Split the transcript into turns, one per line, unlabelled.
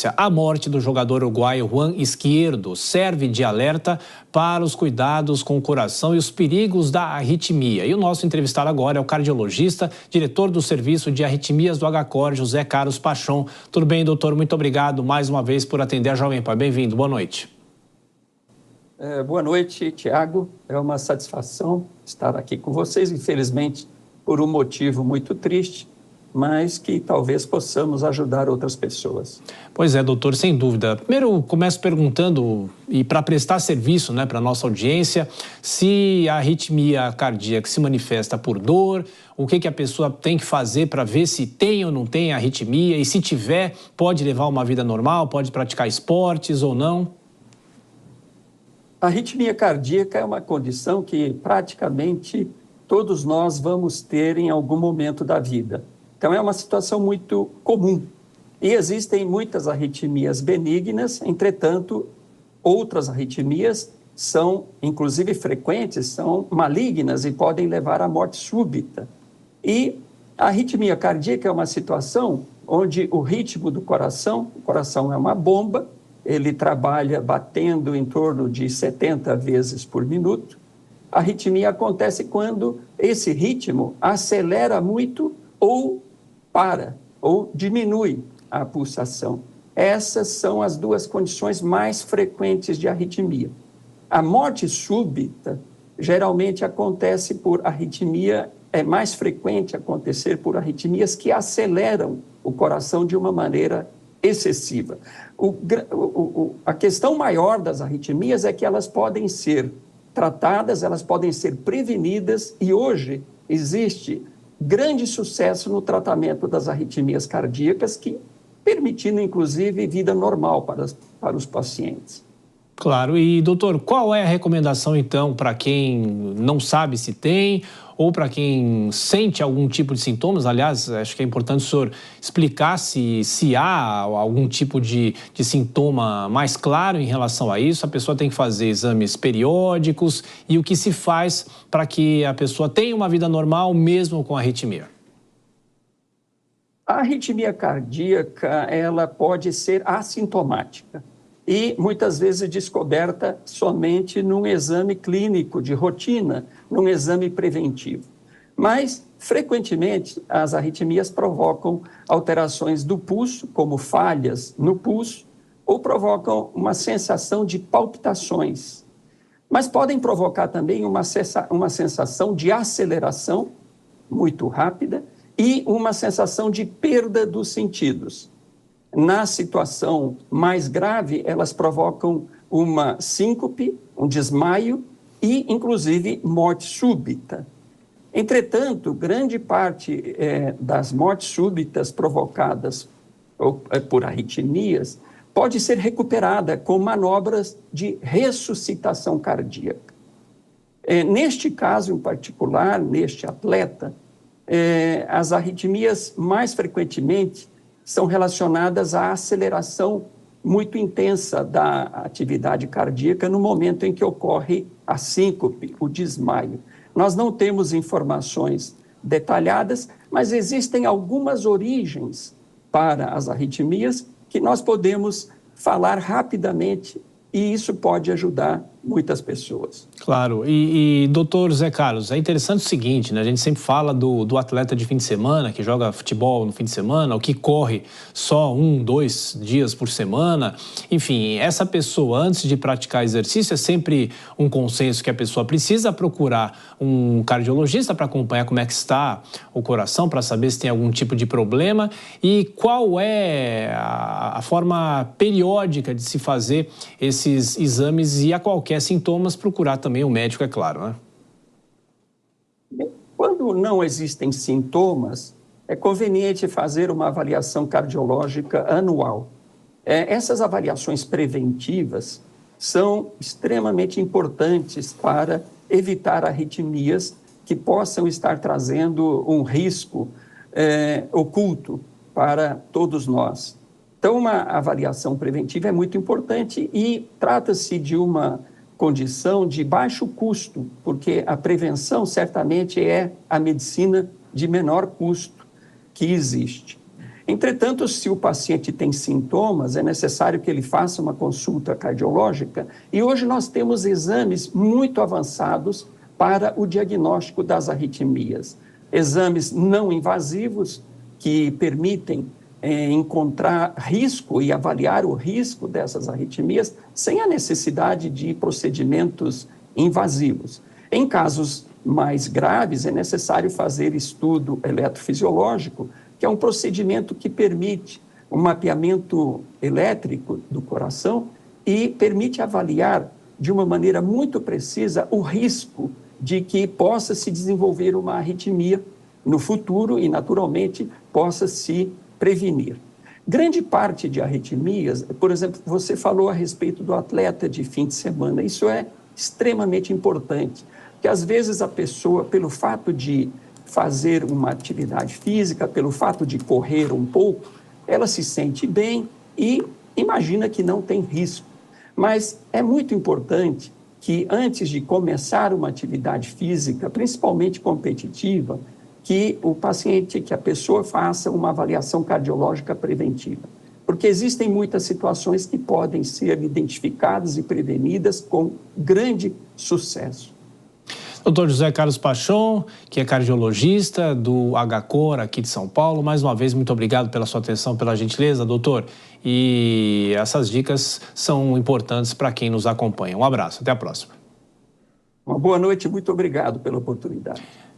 A morte do jogador uruguaio Juan Izquierdo serve de alerta para os cuidados com o coração e os perigos da arritmia. E o nosso entrevistado agora é o cardiologista, diretor do Serviço de Arritmias do HCOR, José Carlos Pachon. Tudo bem, doutor? Muito obrigado mais uma vez por atender a Jovem Pan. Bem-vindo, boa noite.
Boa noite, Tiago. É uma satisfação estar aqui com vocês, infelizmente, por um motivo muito triste, mas que talvez possamos ajudar outras pessoas.
Pois é, doutor, sem dúvida. Primeiro, começo perguntando, e para prestar serviço, para a nossa audiência, se a arritmia cardíaca se manifesta por dor, o que a pessoa tem que fazer para ver se tem ou não tem arritmia, e se tiver, pode levar uma vida normal, pode praticar esportes ou não?
A arritmia cardíaca é uma condição que praticamente todos nós vamos ter em algum momento da vida. Então, é uma situação muito comum. E existem muitas arritmias benignas, entretanto, outras arritmias são, inclusive frequentes, são malignas e podem levar à morte súbita. E a arritmia cardíaca é uma situação onde o ritmo do coração, o coração é uma bomba, ele trabalha batendo em torno de 70 vezes por minuto. A arritmia acontece quando esse ritmo acelera muito ou para ou diminui a pulsação. Essas são as duas condições mais frequentes de arritmia. A morte súbita geralmente acontece por arritmia, é mais frequente acontecer por arritmias que aceleram o coração de uma maneira excessiva. A questão maior das arritmias é que elas podem ser tratadas, elas podem ser prevenidas e hoje existe grande sucesso no tratamento das arritmias cardíacas, que permitindo, inclusive, vida normal para os pacientes.
Claro. E, doutor, qual é a recomendação, então, para quem não sabe se tem ou para quem sente algum tipo de sintomas? Aliás, acho que é importante o senhor explicar se há algum tipo de sintoma mais claro em relação a isso. A pessoa tem que fazer exames periódicos e o que se faz para que a pessoa tenha uma vida normal mesmo com arritmia?
A arritmia cardíaca, ela pode ser assintomática e muitas vezes descoberta somente num exame clínico de rotina, num exame preventivo. Mas, frequentemente, as arritmias provocam alterações do pulso, como falhas no pulso, ou provocam uma sensação de palpitações. Mas podem provocar também uma sensação de aceleração muito rápida e uma sensação de perda dos sentidos. Na situação mais grave, elas provocam uma síncope, um desmaio e, inclusive, morte súbita. Entretanto, grande parte das mortes súbitas provocadas por arritmias pode ser recuperada com manobras de ressuscitação cardíaca. Neste caso em particular, neste atleta, as arritmias mais frequentemente são relacionadas à aceleração muito intensa da atividade cardíaca no momento em que ocorre a síncope, o desmaio. Nós não temos informações detalhadas, mas existem algumas origens para as arritmias que nós podemos falar rapidamente e isso pode ajudar muitas pessoas.
Claro. E doutor Zé Carlos, é interessante o seguinte, A gente sempre fala do atleta de fim de semana, que joga futebol no fim de semana, ou que corre só 1, 2 dias por semana. Enfim, essa pessoa, antes de praticar exercício, é sempre um consenso que a pessoa precisa procurar um cardiologista para acompanhar como é que está o coração, para saber se tem algum tipo de problema e qual é a forma periódica de se fazer esses exames e a qualquer sintomas procurar também o médico, é claro,
Quando não existem sintomas, é conveniente fazer uma avaliação cardiológica anual. Essas avaliações preventivas são extremamente importantes para evitar arritmias que possam estar trazendo um risco oculto para todos nós. Então, uma avaliação preventiva é muito importante e trata-se de uma condição de baixo custo, porque a prevenção certamente é a medicina de menor custo que existe. Entretanto, se o paciente tem sintomas, é necessário que ele faça uma consulta cardiológica e hoje nós temos exames muito avançados para o diagnóstico das arritmias. Exames não invasivos que permitem encontrar risco e avaliar o risco dessas arritmias sem a necessidade de procedimentos invasivos. Em casos mais graves, é necessário fazer estudo eletrofisiológico, que é um procedimento que permite um mapeamento elétrico do coração e permite avaliar de uma maneira muito precisa o risco de que possa se desenvolver uma arritmia no futuro e, naturalmente, possa se prevenir. Grande parte de arritmias, por exemplo, você falou a respeito do atleta de fim de semana, isso é extremamente importante, porque às vezes a pessoa, pelo fato de fazer uma atividade física, pelo fato de correr um pouco, ela se sente bem e imagina que não tem risco. Mas é muito importante que antes de começar uma atividade física, principalmente competitiva, que o paciente, que a pessoa faça uma avaliação cardiológica preventiva. Porque existem muitas situações que podem ser identificadas e prevenidas com grande sucesso.
Dr. José Carlos Pachon, que é cardiologista do HCOR aqui de São Paulo. Mais uma vez, muito obrigado pela sua atenção, pela gentileza, doutor. E essas dicas são importantes para quem nos acompanha. Um abraço, até a próxima.
Uma boa noite, muito obrigado pela oportunidade.